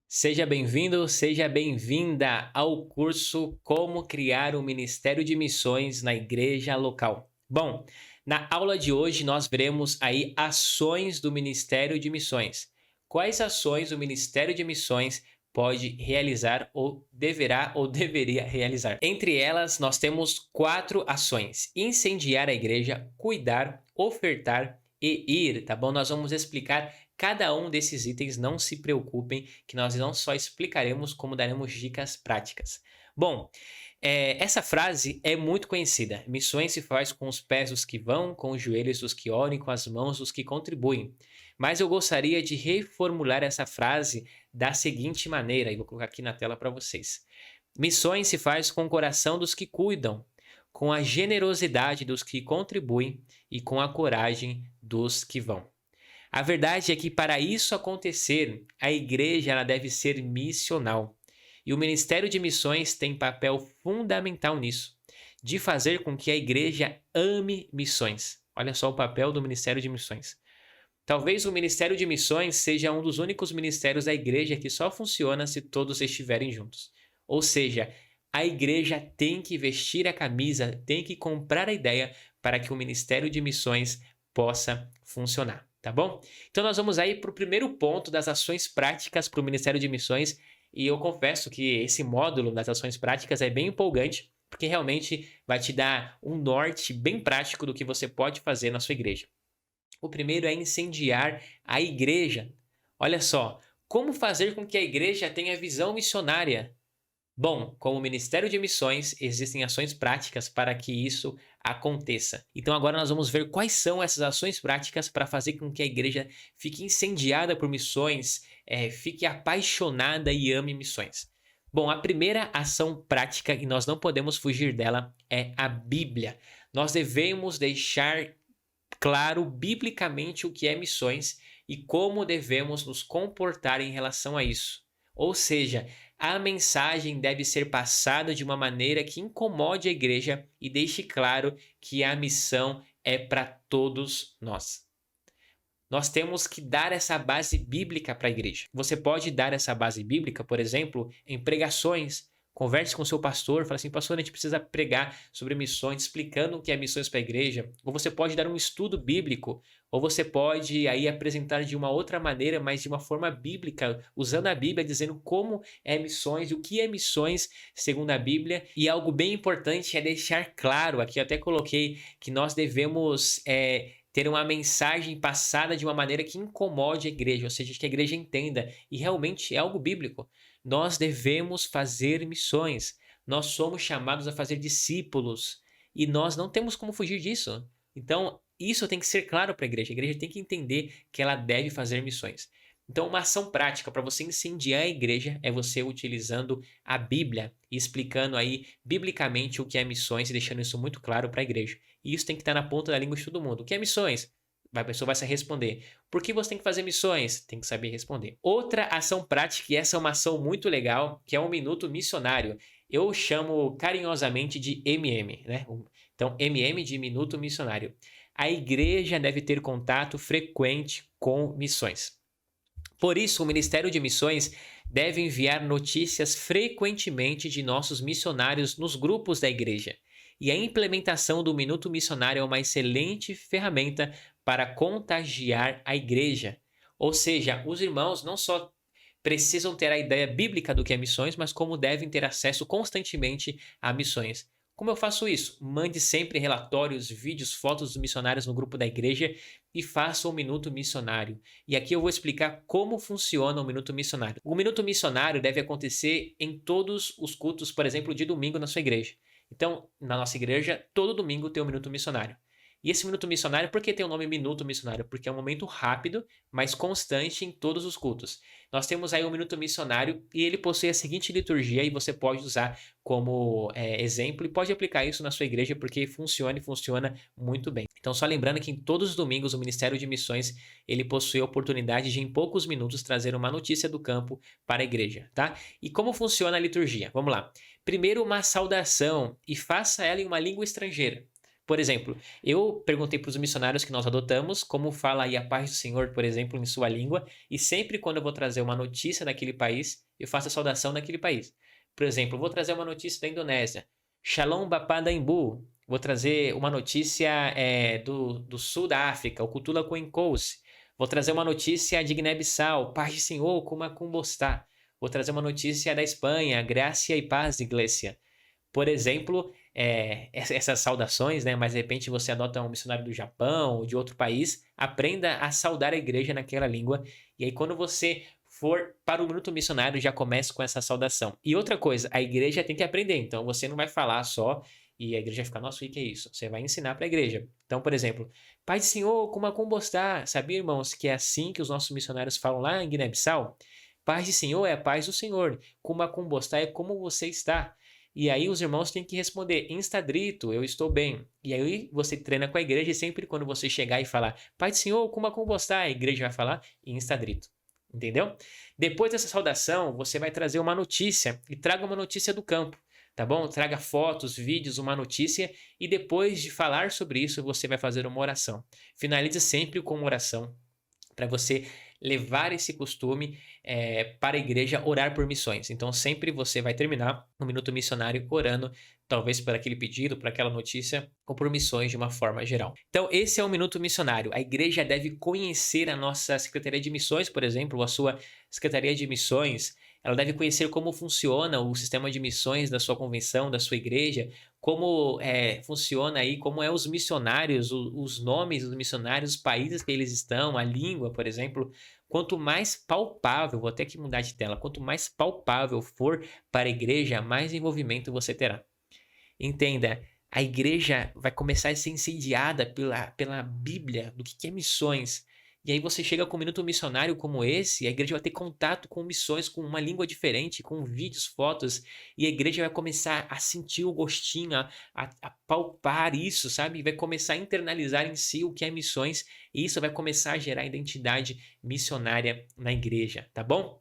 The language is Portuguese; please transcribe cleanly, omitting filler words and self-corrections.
Seja bem-vindo, seja bem-vinda ao curso Como Criar um Ministério de Missões na Igreja Local. Bom, na aula de hoje nós veremos aí ações do Ministério de Missões. Quais ações o Ministério de Missões pode realizar ou deverá ou deveria realizar? Entre elas, nós temos 4 ações: incendiar a igreja, cuidar, ofertar e ir, tá bom? Nós vamos explicar cada um desses itens, não se preocupem, que nós não só explicaremos, como daremos dicas práticas. Bom, essa frase é muito conhecida. Missões se faz com os pés dos que vão, com os joelhos dos que oram e com as mãos dos que contribuem. Mas eu gostaria de reformular essa frase da seguinte maneira, e vou colocar aqui na tela para vocês. Missões se faz com o coração dos que cuidam, com a generosidade dos que contribuem e com a coragem dos que vão. A verdade é que para isso acontecer, a igreja ela deve ser missional. E o Ministério de Missões tem papel fundamental nisso, de fazer com que a igreja ame missões. Olha só o papel do Ministério de Missões. Talvez o Ministério de Missões seja um dos únicos ministérios da igreja que só funciona se todos estiverem juntos. Ou seja, a igreja tem que vestir a camisa, tem que comprar a ideia para que o Ministério de Missões possa funcionar. Tá bom? Então nós vamos aí para o primeiro ponto das ações práticas para o Ministério de Missões, e eu confesso que esse módulo das ações práticas é bem empolgante, porque realmente vai te dar um norte bem prático do que você pode fazer na sua igreja. O primeiro é incendiar a igreja. Olha só, como fazer com que a igreja tenha visão missionária? Bom, como Ministério de Missões, existem ações práticas para que isso aconteça. Então agora nós vamos ver quais são essas ações práticas para fazer com que a igreja fique incendiada por missões, fique apaixonada e ame missões. Bom, a primeira ação prática, e nós não podemos fugir dela, é a Bíblia. Nós devemos deixar claro biblicamente o que é missões e como devemos nos comportar em relação a isso. Ou seja, a mensagem deve ser passada de uma maneira que incomode a igreja e deixe claro que a missão é para todos nós. Nós temos que dar essa base bíblica para a igreja. Você pode dar essa base bíblica, por exemplo, em pregações. Converse com seu pastor, fala assim: pastor, a gente precisa pregar sobre missões, explicando o que é missões para a igreja. Ou você pode dar um estudo bíblico, ou você pode aí apresentar de uma outra maneira, mas de uma forma bíblica, usando a Bíblia, dizendo como é missões, o que é missões segundo a Bíblia. E algo bem importante é deixar claro, aqui eu até coloquei, que nós devemos ter uma mensagem passada de uma maneira que incomode a igreja, ou seja, que a igreja entenda, e realmente é algo bíblico. Nós devemos fazer missões, nós somos chamados a fazer discípulos, e nós não temos como fugir disso. Então, isso tem que ser claro para a igreja tem que entender que ela deve fazer missões. Então, uma ação prática para você incendiar a igreja é você utilizando a Bíblia e explicando aí biblicamente o que é missões e deixando isso muito claro para a igreja. E isso tem que estar na ponta da língua de todo mundo. O que é missões? A pessoa vai se responder. Por que você tem que fazer missões? Tem que saber responder. Outra ação prática, e essa é uma ação muito legal, que é um minuto missionário. Eu chamo carinhosamente de MM, né? Então, MM de minuto missionário. A igreja deve ter contato frequente com missões. Por isso, o Ministério de Missões deve enviar notícias frequentemente de nossos missionários nos grupos da igreja. E a implementação do Minuto Missionário é uma excelente ferramenta para contagiar a igreja. Ou seja, os irmãos não só precisam ter a ideia bíblica do que é missões, mas como devem ter acesso constantemente a missões. Como eu faço isso? Mande sempre relatórios, vídeos, fotos dos missionários no grupo da igreja e faça um minuto missionário. E aqui eu vou explicar como funciona o minuto missionário. O minuto missionário deve acontecer em todos os cultos, por exemplo, de domingo na sua igreja. Então, na nossa igreja, todo domingo tem um minuto missionário. E esse minuto missionário, por que tem o nome minuto missionário? Porque é um momento rápido, mas constante em todos os cultos. Nós temos aí um minuto missionário e ele possui a seguinte liturgia e você pode usar como exemplo e pode aplicar isso na sua igreja porque funciona e funciona muito bem. Então, só lembrando que em todos os domingos o Ministério de Missões ele possui a oportunidade de em poucos minutos trazer uma notícia do campo para a igreja, tá? E como funciona a liturgia? Vamos lá. Primeiro, uma saudação e faça ela em uma língua estrangeira. Por exemplo, eu perguntei para os missionários que nós adotamos como fala aí a paz do Senhor, por exemplo, em sua língua, e sempre quando eu vou trazer uma notícia daquele país, eu faço a saudação daquele país. Por exemplo, eu vou trazer uma notícia da Indonésia. Shalom Bapa Daimbu. Vou trazer uma notícia do sul da África, o Kutula Koinkous. Vou trazer uma notícia de Guiné-Bissau, paz do Senhor, como Kumbostá. Vou trazer uma notícia da Espanha, graça e paz, igreja. Por exemplo, essas saudações, né? Mas de repente você adota um missionário do Japão ou de outro país, aprenda a saudar a igreja naquela língua. E aí, quando você for para o minuto missionário, já comece com essa saudação. E outra coisa, a igreja tem que aprender. Então, você não vai falar só e a igreja vai ficar, nossa, o que é isso? Você vai ensinar para a igreja. Então, por exemplo, Pai do Senhor, como Kumbostá. Sabia, irmãos, que é assim que os nossos missionários falam lá em Guiné-Bissau? Paz do Senhor é a paz do Senhor. Kuma Kumbostá é como você está. E aí os irmãos têm que responder, instadrito, eu estou bem. E aí você treina com a igreja e sempre quando você chegar e falar, Pai do Senhor, kuma Kumbostá, a igreja vai falar, instadrito. Entendeu? Depois dessa saudação, você vai trazer uma notícia e traga uma notícia do campo, tá bom? Traga fotos, vídeos, uma notícia e depois de falar sobre isso, você vai fazer uma oração. Finalize sempre com uma oração para você levar esse costume para a igreja orar por missões. Então, sempre você vai terminar o Minuto Missionário orando, talvez por aquele pedido, por aquela notícia, ou por missões de uma forma geral. Então, esse é o Minuto Missionário. A igreja deve conhecer a nossa Secretaria de Missões, por exemplo, a sua Secretaria de Missões. Ela deve conhecer como funciona o sistema de missões da sua convenção, da sua igreja, como funciona aí, como é os missionários, os nomes dos missionários, os países que eles estão, a língua, por exemplo. Quanto mais palpável, vou até que mudar de tela, quanto mais palpável for para a igreja, mais envolvimento você terá. Entenda, a igreja vai começar a ser incendiada pela Bíblia, do que é missões. E aí você chega com um minuto missionário como esse, a igreja vai ter contato com missões, com uma língua diferente, com vídeos, fotos, e a igreja vai começar a sentir o gostinho, a palpar isso, sabe? E vai começar a internalizar em si o que é missões, e isso vai começar a gerar identidade missionária na igreja, tá bom?